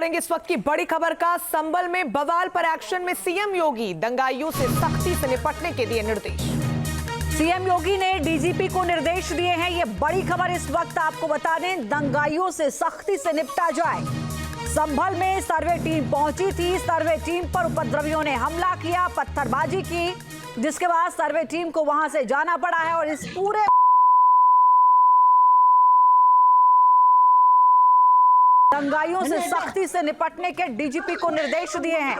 करेंगे इस वक्त की बड़ी खबर का। संभल में बवाल पर एक्शन में सीएम योगी, दंगाइयों से सख्ती से निपटने के दिए निर्देश। सीएम योगी ने डीजीपी को निर्देश दिए हैं। ये बड़ी खबर इस वक्त आपको बता दें, दंगाइयों से सख्ती से निपटा जाए। संभल में सर्वे टीम पहुंची थी। सर्वे टीम पर उपद्रवियों ने हमला किया, पत्थरबाजी की, जिसके बाद सर्वे टीम को वहां से जाना पड़ा है और इस पूरे दंगाइयों से सख्ती से निपटने के डीजीपी को निर्देश दिए हैं।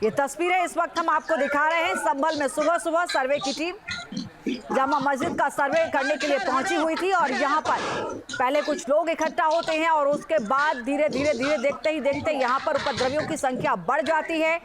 ये तस्वीरें इस वक्त हम आपको दिखा रहे हैं। संभल में सुबह सुबह सर्वे की टीम जामा मस्जिद का सर्वे करने के लिए पहुंची हुई थी और यहाँ पर पहले कुछ लोग इकट्ठा होते हैं और उसके बाद धीरे धीरे देखते ही देखते यहाँ पर उपद्रवियों की संख्या बढ़ जाती है,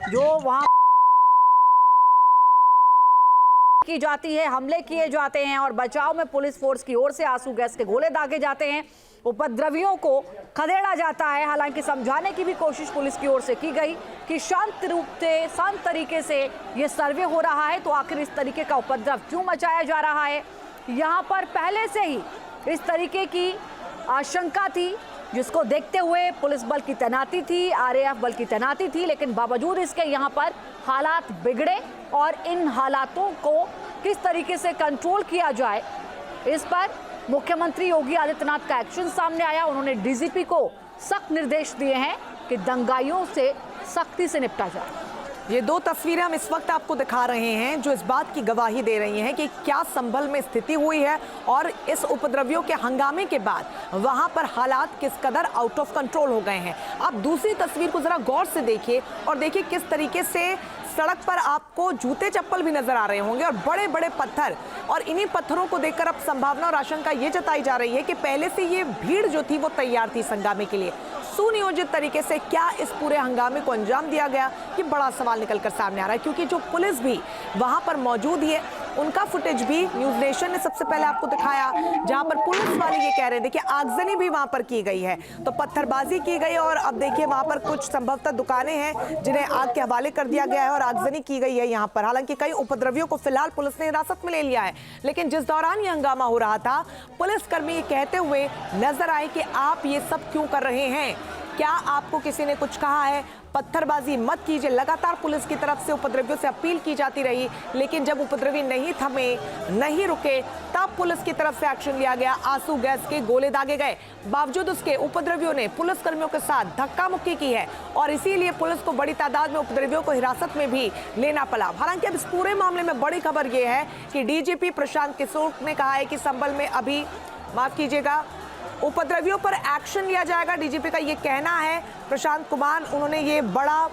जो वहाँ की जाती है, हमले किए जाते हैं और बचाव में पुलिस फोर्स की ओर से आंसू गैस के गोले दागे जाते हैं। उपद्रवियों को खदेड़ा जाता है। हालांकि समझाने की भी कोशिश पुलिस की ओर से की गई कि शांत रूप से, शांत तरीके से ये सर्वे हो रहा है, तो आखिर इस तरीके का उपद्रव क्यों मचाया जा रहा है। यहाँ पर पहले से ही इस तरीके की आशंका थी, जिसको देखते हुए पुलिस बल की तैनाती थी, आरएएफ बल की तैनाती थी, लेकिन बावजूद इसके यहाँ पर हालात बिगड़े और इन हालातों को किस तरीके से कंट्रोल किया जाए, इस पर मुख्यमंत्री योगी आदित्यनाथ का एक्शन सामने आया। उन्होंने डीजीपी को सख्त निर्देश दिए हैं कि दंगाइयों से सख्ती से निपटा जाए। ये दो तस्वीरें हम इस वक्त आपको दिखा रहे हैं जो इस बात की गवाही दे रही हैं कि क्या संभल में स्थिति हुई है और इस उपद्रवियों के हंगामे के बाद वहां पर हालात किस कदर आउट ऑफ कंट्रोल हो गए हैं। आप दूसरी तस्वीर को जरा गौर से देखिए और देखिए किस तरीके से सड़क पर आपको जूते चप्पल भी नजर आ रहे होंगे और बड़े बड़े पत्थर, और इन्हीं पत्थरों को देखकर अब संभावना और आशंका ये जताई जा रही है कि पहले से ये भीड़ जो थी वो तैयार थी इस हंगामे के लिए। सुनियोजित तरीके से क्या इस पूरे हंगामे को अंजाम दिया गया, ये बड़ा सवाल निकलकर सामने आ रहा है, क्योंकि जो पुलिस भी वहां पर मौजूद है उनका फुटेज भी न्यूज नेशन ने सबसे पहले आपको दिखाया, जहां पर पुलिस वाले ये कह रहे थे कि आगजनी भी वहां पर की गई है, तो पत्थरबाजी की गई और अब देखिए वहां पर कुछ संभवतः दुकानें हैं जिन्हें आग के हवाले कर दिया गया है और आगजनी की गई है यहाँ पर। हालांकि कई उपद्रवियों को फिलहाल पुलिस ने हिरासत में ले लिया है, लेकिन जिस दौरान ये हंगामा हो रहा था पुलिसकर्मी ये कहते हुए नजर आए कि आप ये सब क्यों कर रहे हैं, क्या आपको किसी ने कुछ कहा है, पत्थरबाजी मत कीजिए। लगातार पुलिस की तरफ से उपद्रवियों से अपील की जाती रही, लेकिन जब उपद्रवी नहीं थमे, नहीं रुके, तब पुलिस की तरफ से एक्शन लिया गया, आंसू गैस के गोले दागे गए। बावजूद उसके उपद्रवियों ने पुलिसकर्मियों के साथ धक्का मुक्की की है और इसीलिए पुलिस को बड़ी तादाद में उपद्रवियों को हिरासत में भी लेना पड़ा। हालांकि अब इस पूरे मामले में बड़ी खबर यह है कि डीजीपी प्रशांत किशोर ने कहा है कि संभल में अभी, माफ कीजिएगा, उपद्रवियों पर एक्शन लिया जाएगा। डीजीपी का ये कहना है। प्रशांत कुमार, उन्होंने ये बड़ा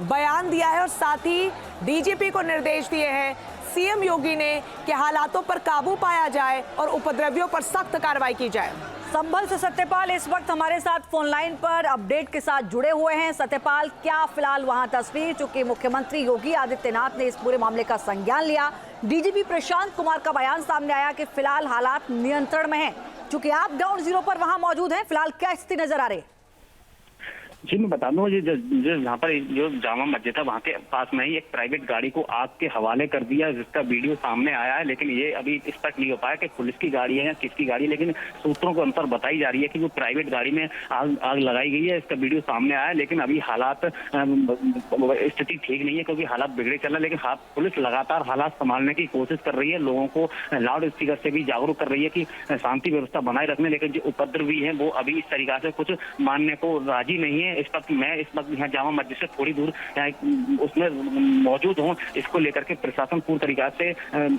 बयान दिया है और साथ ही डीजीपी को निर्देश दिए हैं सीएम योगी ने कि हालातों पर काबू पाया जाए और उपद्रवियों पर सख्त कार्रवाई की जाए। संभल से सत्यपाल इस वक्त हमारे साथ फोन लाइन पर अपडेट के साथ जुड़े हुए हैं। सत्यपाल, क्या फिलहाल वहां तस्वीर, चूंकि मुख्यमंत्री योगी आदित्यनाथ ने इस पूरे मामले का संज्ञान लिया, डीजीपी प्रशांत कुमार का बयान सामने आया कि फिलहाल हालात नियंत्रण में हैं, चूंकि आप ग्राउंड जीरो पर वहां मौजूद हैं, फिलहाल क्या स्थिति नजर आ रही है? जी मैं बता दूं, जहाँ पर जो जामा मस्जिद है वहाँ के पास में ही एक प्राइवेट गाड़ी को आग के हवाले कर दिया, जिसका वीडियो सामने आया है, लेकिन ये अभी स्पष्ट नहीं हो पाया कि पुलिस की गाड़ी है या किसकी गाड़ी है, लेकिन सूत्रों के अनुसार बताई जा रही है कि जो प्राइवेट गाड़ी में आग लगाई गई है, इसका वीडियो सामने आया है। लेकिन अभी हालात, स्थिति ठीक नहीं है क्योंकि हालात बिगड़े चल रहे हैं, लेकिन पुलिस लगातार हालात संभालने की कोशिश कर रही है, लोगों को लाउड स्पीकर से भी जागरूक कर रही है कि शांति व्यवस्था बनाए रखने, लेकिन जो उपद्रवी है वो अभी इस तरीका से कुछ मानने को राजी नहीं है। इस वक्त मैं यहाँ जामा मस्जिद से थोड़ी दूर उसमें मौजूद हूँ। इसको लेकर के प्रशासन पूरी तरीका से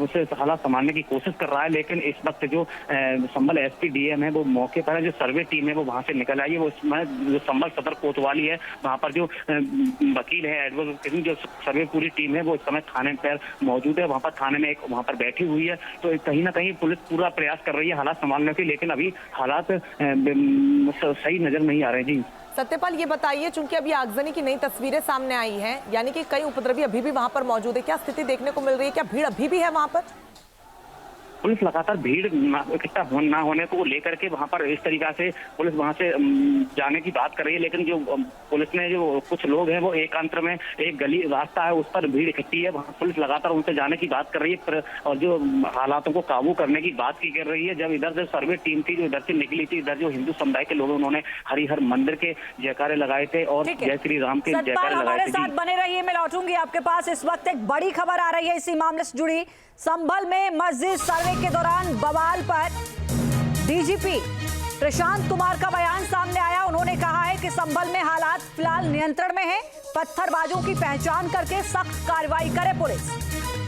उसे हालात संभालने की कोशिश कर रहा है, लेकिन इस वक्त जो संभल एसपी डीएम है वो मौके पर है, जो सर्वे टीम है वो वहां से निकल आई है, वो जो संभल सदर कोतवाली है वहां पर जो वकील है, एडवोकेट, जो सर्वे पूरी टीम है वो इस समय थाने पर मौजूद है, वहां पर थाने में वहां पर बैठी हुई है। तो कहीं ना कहीं पुलिस पूरा प्रयास कर रही है हालात संभालने की, लेकिन अभी हालात सही नजर नहीं आ रहे। जी सत्यपाल, ये बताइए, चूंकि अभी आगजनी की नई तस्वीरें सामने आई हैं, यानी कि कई उपद्रवी अभी भी वहां पर मौजूद है, क्या स्थिति देखने को मिल रही है, क्या भीड़ अभी भी है वहां पर? पुलिस लगातार भीड़ इकट्ठा ना होने को लेकर के वहां पर इस तरीका से पुलिस वहां से जाने की बात कर रही है, लेकिन जो पुलिस ने जो कुछ लोग हैं वो एकांतर में एक गली रास्ता है उस पर भीड़ इकट्ठी है, वहां पुलिस लगातार उनसे जाने की बात कर रही है और जो हालातों को काबू करने की बात की कर रही है। जब इधर से सर्वे टीम थी जो इधर से निकली थी, इधर जो हिंदू समुदाय के लोग उन्होंने हरिहर मंदिर के जयकारे लगाए थे और जय श्री राम के जयकारे लगाए थे। हमारे साथ बने रहिए, मैं लौटूंगी आपके पास। इस वक्त एक बड़ी खबर आ रही है इसी मामले से जुड़ी। संभल में मस्जिद सर्वे के दौरान बवाल पर डीजीपी प्रशांत कुमार का बयान सामने आया। उन्होंने कहा है कि संभल में हालात फिलहाल नियंत्रण में है, पत्थरबाजों की पहचान करके सख्त कार्रवाई करे पुलिस।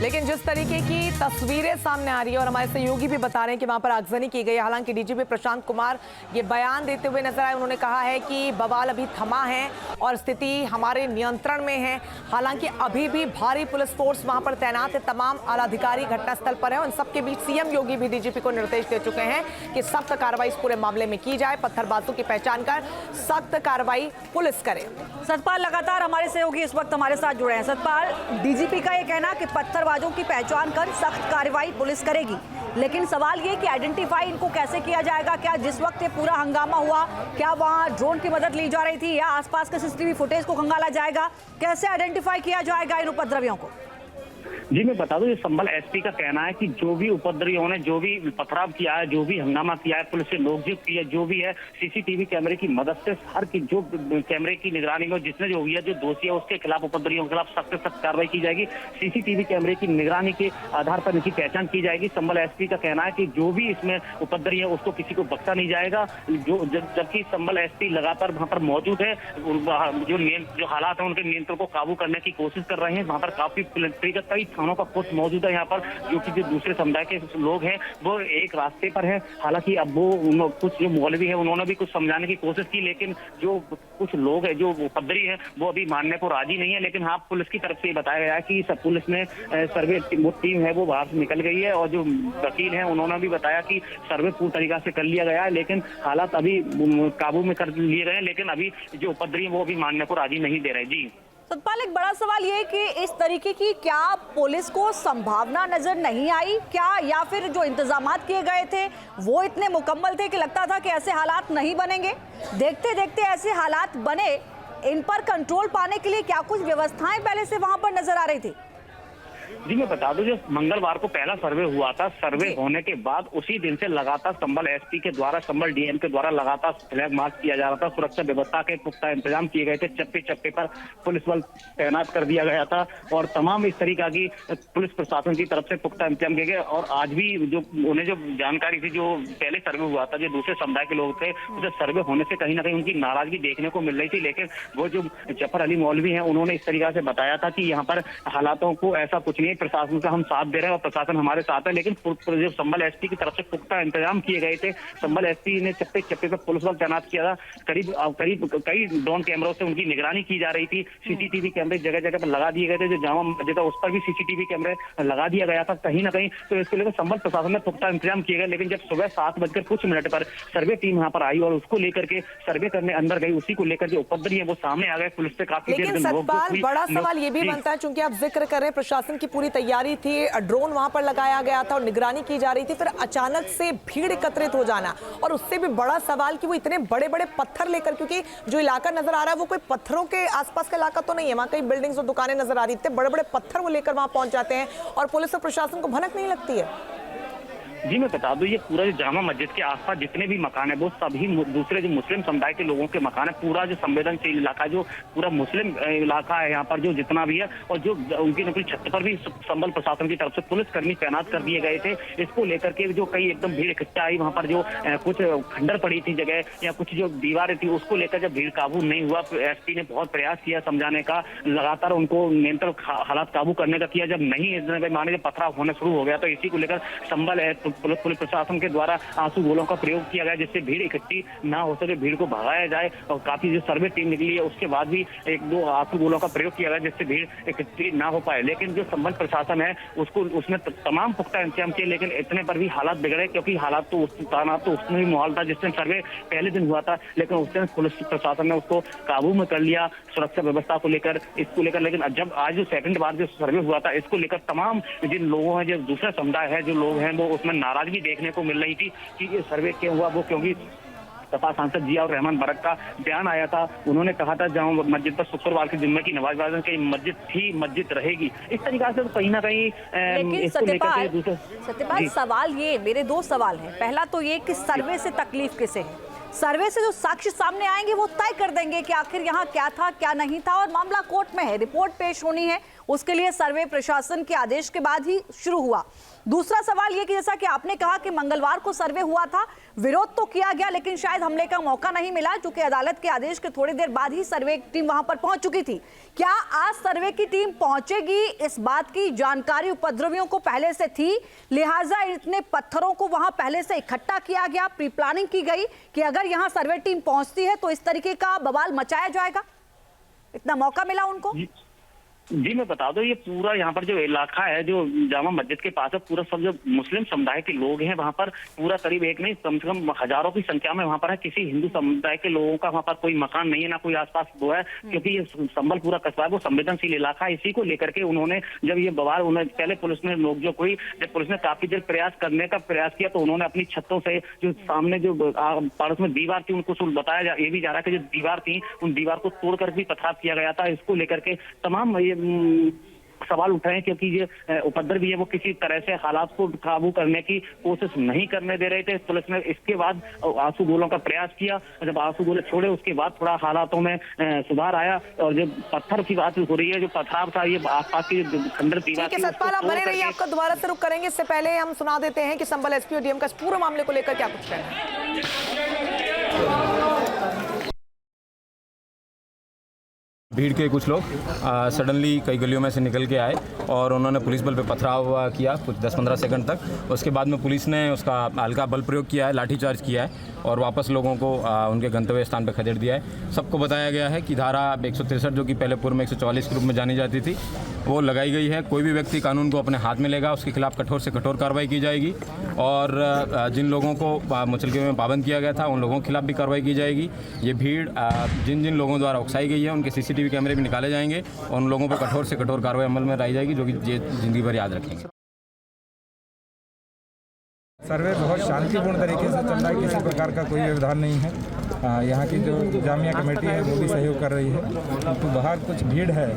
लेकिन जिस तरीके की तस्वीरें सामने आ रही है और हमारे सहयोगी भी बता रहे हैं कि वहां पर आगजनी की गई। हालांकि डीजीपी प्रशांत कुमार ये बयान देते हुए नजर आए। उन्होंने कहा है कि बवाल अभी थमा है और स्थिति हमारे नियंत्रण में है। हालांकि अभी भी भारी पुलिस फोर्स वहां पर तैनात है, तमाम आला अधिकारी घटनास्थल पर है। उन सबके बीच सीएम योगी भी डीजीपी को निर्देश दे चुके हैं कि सख्त कार्रवाई इस पूरे मामले में की जाए, पत्थरबाजों की पहचान कर सख्त कार्रवाई पुलिस करे। सतपाल लगातार हमारे सहयोगी इस वक्त हमारे साथ जुड़े हैं। सतपाल, डीजीपी का ये कहना कि पत्थरबाजों की पहचान कर सख्त कार्रवाई पुलिस करेगी, लेकिन सवाल ये कि आइडेंटिफाई इनको कैसे किया जाएगा? क्या जिस वक्त ये पूरा हंगामा हुआ, क्या वहां ड्रोन की मदद ली जा रही थी या आसपास के सीसीटीवी फुटेज को खंगाला जाएगा? कैसे आइडेंटिफाई किया जाएगा इन उपद्रवियों को? जी मैं बता दूं, संभल एसपी का कहना है कि जो भी उपद्रवियों ने जो भी पथराव किया है, जो भी हंगामा किया है, पुलिस से नोकझोंक की है, जो भी है सीसीटीवी कैमरे की मदद से हर की जो कैमरे की निगरानी में जिसने जो हुई है, जो दोषी है उसके खिलाफ, उपद्रवियों के खिलाफ सख्त सख्त कार्रवाई की जाएगी। सीसीटीवी कैमरे की निगरानी के आधार पर इनकी पहचान की जाएगी। संभल एसपी का कहना है कि जो भी इसमें उपद्रवी है उसको किसी को बख्शा नहीं जाएगा। जबकि संभल एसपी लगातार वहां पर मौजूद है, जो हालात है उनके नियंत्रण को काबू करने की कोशिश कर रहे हैं। वहां पर काफी कई थानों का फोर्स मौजूद है यहाँ पर, जो कि जो दूसरे समुदाय के लोग हैं वो एक रास्ते पर है। हालांकि अब वो कुछ जो मौलवी है उन्होंने भी कुछ समझाने की कोशिश की, लेकिन जो कुछ लोग हैं जो उपद्रवी है वो अभी मानने को राजी नहीं है। लेकिन हाँ, पुलिस की तरफ से बताया गया है कि सब पुलिस ने सर्वे टीम है वो बाहर से निकल गई है और जो वकील है उन्होंने भी बताया कि सर्वे पूरी तरीका से कर लिया गया है, लेकिन हालात अभी काबू में कर लिए गए हैं। लेकिन अभी जो उपद्रवी है वो अभी मानने को राजी नहीं दे रहे। जी सतपाल, एक बड़ा सवाल ये है कि इस तरीके की क्या पुलिस को संभावना नजर नहीं आई क्या, या फिर जो इंतजामात किए गए थे वो इतने मुकम्मल थे कि लगता था कि ऐसे हालात नहीं बनेंगे? देखते देखते ऐसे हालात बने। इन पर कंट्रोल पाने के लिए क्या कुछ व्यवस्थाएं पहले से वहां पर नजर आ रही थी? जी मैं बता दूं, जो मंगलवार को पहला सर्वे हुआ था, सर्वे होने के बाद उसी दिन से लगातार संभल एसपी के द्वारा, संभल डीएम के द्वारा लगातार फ्लैग मार्च किया जा रहा था। सुरक्षा व्यवस्था के पुख्ता इंतजाम किए गए थे, चप्पे चप्पे पर पुलिस बल तैनात कर दिया गया था और तमाम इस तरीका की पुलिस प्रशासन की तरफ से पुख्ता इंतजाम किए गए। और आज भी जो उन्हें जो जानकारी थी, जो पहले सर्वे हुआ था, जो दूसरे समुदाय के लोग थे, उसे सर्वे होने से कहीं ना कहीं उनकी नाराजगी देखने को मिल रही थी। लेकिन वो जो जफर अली मौलवी है उन्होंने इस तरीका से बताया था कि यहाँ पर हालातों को ऐसा कुछ नहीं, प्रशासन का हम साथ दे रहे हैं और प्रशासन हमारे साथ है। लेकिन जो संभल एसपी की तरफ से पुख्ता इंतजाम किए गए थे, संभल एसपी ने चप्पे चप्पे पर पुलिस बल तैनात किया था। करीब कई ड्रोन कैमरों से उनकी निगरानी की जा रही थी। सीसीटीवी कैमरे जगह जगह पर लगा दिए गए थे। जो जामा मस्जिद था उस पर भी सीसीटीवी कैमरे लगा दिया गया था कहीं ना कहीं। तो इसको लेकर संभल प्रशासन ने पुख्ता इंतजाम किए गए। लेकिन जब सुबह 7 बजकर कुछ मिनट पर सर्वे टीम यहाँ पर आई और उसको लेकर के सर्वे करने अंदर गई, उसी को लेकर जो उपद्रवी है वो सामने आ गए। पुलिस से काफी देर बड़ा सवाल ये भी बनता है, चूंकि आप जिक्र कर रहे हैं प्रशासन की पूरी तैयारी थी, ड्रोन वहां पर लगाया गया था और निगरानी की जा रही थी, फिर अचानक से भीड़ एकत्रित हो जाना और उससे भी बड़ा सवाल कि वो इतने बड़े बड़े पत्थर लेकर, क्योंकि जो इलाका नजर आ रहा है वो कोई पत्थरों के आसपास का इलाका तो नहीं है, वहां कई बिल्डिंग्स और दुकानें नजर आ रही, इतने बड़े बड़े पत्थर वो लेकर वहां पहुंच जाते हैं और पुलिस और प्रशासन को भनक नहीं लगती है। जी मैं बता दूं, ये पूरा जो जामा मस्जिद के आसपास जितने भी मकान है वो सभी दूसरे जो मुस्लिम समुदाय के लोगों के मकान है। पूरा जो संवेदनशील इलाका, जो पूरा मुस्लिम इलाका है यहाँ पर जो जितना भी है, और जो उनकी नकली छत पर भी संभल प्रशासन की तरफ से पुलिसकर्मी तैनात कर दिए गए थे। इसको लेकर के जो कई एकदम भीड़ इकट्ठा आई, वहाँ पर जो कुछ खंडर पड़ी थी जगह या कुछ जो दीवारें थी, उसको लेकर जब भीड़ काबू नहीं हुआ, एसपी ने बहुत प्रयास किया समझाने का, लगातार उनको नियंत्रण हालात काबू करने का किया। जब नहीं माने, जब पथराव होना शुरू हो गया तो इसी को लेकर संभल पुलिस प्रशासन के द्वारा आंसू गोलों का प्रयोग किया गया, जिससे भीड़ इकट्ठी ना हो सके, भीड़ को भगाया जाए। और काफी जो सर्वे टीम निकली है उसके बाद भी 1-2 आंसू गोलों का प्रयोग किया गया, जिससे भीड़ इकट्ठी ना हो पाए। लेकिन जो संभल प्रशासन है उसने तमाम पुख्ता इंतजाम किए, लेकिन इतने पर भी हालात बिगड़े, क्योंकि हालात तो उसमें भी माहौल था जिस दिन सर्वे पहले दिन हुआ था, लेकिन उस दिन पुलिस प्रशासन ने उसको काबू में कर लिया सुरक्षा व्यवस्था को लेकर, इसको लेकर। लेकिन जब आज जो सेकंड बार जो सर्वे हुआ था, इसको लेकर तमाम जिन लोगों हैं, जो दूसरा समुदाय है, जो लोग हैं वो उसमें नाराजगी देखने को मिल रही थी कि ये सर्वे क्यों हुआ, वो क्योंकि सपा सांसद जिया और रहमान बरक का बयान आया था। उन्होंने कहा था जामा मस्जिद पर शुक्रवार के जुम्मे की नमाज वादन की मस्जिद थी, मस्जिद रहेगी। इस तरीका से कहीं ना कहीं लेकिन सत्यपाल सवाल ये, मेरे दो सवाल हैं। पहला तो ये कि सर्वे से तकलीफ किसे है? सर्वे से जो साक्ष्य सामने आएंगे वो तय कर देंगे कि आखिर यहाँ क्या था क्या नहीं था, और मामला कोर्ट में है, रिपोर्ट पेश होनी है, उसके लिए सर्वे प्रशासन के आदेश के बाद ही शुरू हुआ। दूसरा सवाल ये कि जैसा कि आपने कहा कि मंगलवार को सर्वे हुआ था, विरोध तो किया गया लेकिन शायद हमले का मौका नहीं मिला, क्योंकि अदालत के आदेश के थोड़ी देर बाद ही सर्वे टीम वहां पर पहुंच चुकी थी। क्या आज सर्वे की टीम पहुंचेगी, इस बात की जानकारी उपद्रवियों को पहले से थी, लिहाजा इतने पत्थरों को वहां पहले से इकट्ठा किया गया, प्री प्लानिंग की गई कि अगर यहां सर्वे टीम पहुंचती है तो इस तरीके का बवाल मचाया जाएगा, इतना मौका मिला उनको? जी मैं बता दूं, ये पूरा यहाँ पर जो इलाका है जो जामा मस्जिद के पास है, पूरा सब जो मुस्लिम समुदाय के लोग हैं वहाँ पर, पूरा करीब एक नहीं कम से कम हजारों की संख्या में वहाँ पर है। किसी हिंदू समुदाय के लोगों का वहाँ पर कोई मकान नहीं है, ना कोई आसपास वो है, क्योंकि ये संभल पूरा कस्बा है, वो संवेदनशील इलाका है। इसी को लेकर के उन्होंने जब ये बवाल, उन्होंने पहले पुलिस ने नोकझोंक हुई, जब पुलिस ने काफी देर प्रयास करने का प्रयास किया तो उन्होंने अपनी छतों से जो सामने जो पड़ोस में दीवार थी उनको बताया ये भी जा रहा है कि जो दीवार थी उन दीवार को तोड़कर भी पथराव किया गया था। इसको लेकर के तमाम ये सवाल उठ रहे हैं, क्योंकि ये उपद्रव भी है वो किसी तरह से हालात को काबू करने की कोशिश नहीं करने दे रहे थे। पुलिस ने इसके बाद आंसू गोलों का प्रयास किया, जब आंसू गोले छोड़े उसके बाद थोड़ा हालातों में सुधार आया। और जो पत्थर की बात हो रही है, जो पथराव था, ये आसपास की खंडर दीवार थी। सतपाल आप बने रहिए, आपका दोबारा से रुक करेंगे। इससे पहले हम सुना देते हैं कि संभल एसपी और डीएम का इस पूरे मामले को लेकर क्या कुछ कहना है। भीड़ के कुछ लोग सडनली कई गलियों में से निकल के आए और उन्होंने पुलिस बल पे पथराव किया कुछ 10-15 सेकंड तक। उसके बाद में पुलिस ने उसका हल्का बल प्रयोग किया है, लाठीचार्ज किया है और वापस लोगों को उनके गंतव्य स्थान पर खदेड़ दिया है। सबको बताया गया है कि धारा 163 जो कि पहले पूर्व में 144 के रूप में जानी जाती थी वो लगाई गई है। कोई भी व्यक्ति कानून को अपने हाथ में लेगा उसके खिलाफ कठोर से कठोर कार्रवाई की जाएगी और जिन लोगों को मुचलके में पाबंद किया गया था उन लोगों के खिलाफ भी कार्रवाई की जाएगी। ये भीड़ जिन जिन लोगों द्वारा उकसाई गई है उनके CCTV कैमरे भी निकाले जाएंगे और उन लोगों पर कठोर से कठोर कार्रवाई अमल में लाई जाएगी, जो कि जिंदगी भर याद रखेंगे। सर्वे बहुत शांतिपूर्ण तरीके से चल रहा है, किसी प्रकार का कोई व्यवधान नहीं है। यहाँ की जो जामिया कमेटी है वो भी सहयोग कर रही है, तो बाहर कुछ भीड़ है